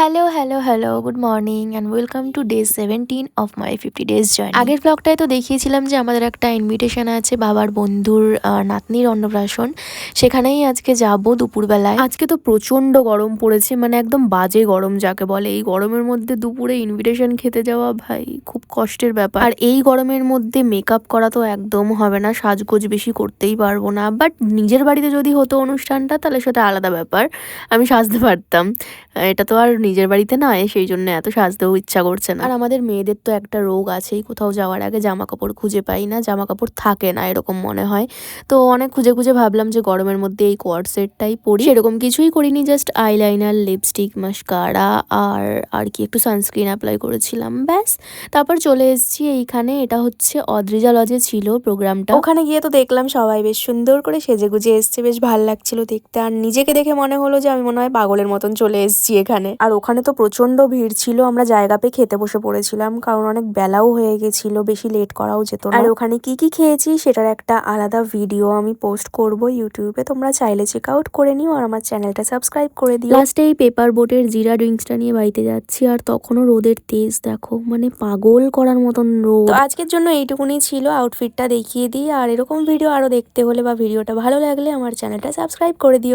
Hello, good morning and welcome to day 17 of my 50 days journey. আগের ব্লগটায় তো দেখিয়েছিলাম যে আমাদের একটা ইনভিটেশন আছে বাবার বন্ধুর নাতনির অন্নপ্রাশন। সেখানেই আজকে যাব দুপুরবেলায়। আজকে তো প্রচণ্ড গরম পড়েছে, মানে একদম বাজে গরম যাকে বলে। এই গরমের মধ্যে দুপুরে ইনভিটেশন খেতে যাওয়া ভাই খুব কষ্টের ব্যাপার। আর এই গরমের মধ্যে মেকআপ করা তো একদম হবে না, সাজগোজ বেশি করতেই পারবো না। বাট নিজের বাড়িতে যদি হতো অনুষ্ঠানটা তাহলে সেটা আলাদা ব্যাপার, আমি সাজতে পারতাম। এটা তো আর নিজের বাড়িতে নয়, সেই জন্য এত সাজতেও ইচ্ছা করছে না। আর আমাদের মেয়েদের তো একটা রোগ আছেই, কোথাও যাওয়ার আগে জামা কাপড় খুঁজে পাই না, জামা কাপড় থাকে না এরকম মনে হয়। তো অনেক খুঁজে খুঁজে ভাবলাম যে গরমের মধ্যে এই কোয়ার্ড সেটটাই পরি। সেরকম কিছুই করিনি, জাস্ট আইলাইনার, লিপস্টিক, মাস্কারা আর কি একটু সানস্ক্রিন অ্যাপ্লাই করেছিলাম, ব্যাস। তারপর চলে এসেছি এইখানে। এটা হচ্ছে অদ্রিজা লজে ছিল প্রোগ্রামটা। ওখানে গিয়ে তো দেখলাম সবাই বেশ সুন্দর করে সেজে গুজে এসছে, বেশ ভালো লাগছিল দেখতে। আর নিজেকে দেখে মনে হলো যে আমি মনে হয় পাগলের মতন চলে এসেছি এখানে। আর ওখানে তো প্রচন্ড ভিড় ছিল, আমরা জায়গা পেয়ে খেতে বসে পড়েছিলাম, কারণ অনেক বেলাও হয়ে গেছিল, বেশি লেট করাও যেত না। আর ওখানে কি কি খেয়েছি সেটার একটা আলাদা ভিডিও আমি পোস্ট করব ইউটিউবে, তোমরা চাইলে চেক আউট করে নিও আর আমার চ্যানেলটা সাবস্ক্রাইব করে দিও। লাস্টে এই পেপার বোটের জিরা ড্রিঙ্কসটা নিয়ে বাড়িতে যাচ্ছি, আর তখনও রোদের তেজ দেখো, মানে পাগল করার মতন রোদ। তো আজকের জন্য এইটুকুনি ছিল, আউটফিটটা দেখিয়ে দিই। আর এরকম ভিডিও আরো দেখতে হলে বা ভিডিওটা ভালো লাগলে আমার চ্যানেলটা সাবস্ক্রাইব করে দিও।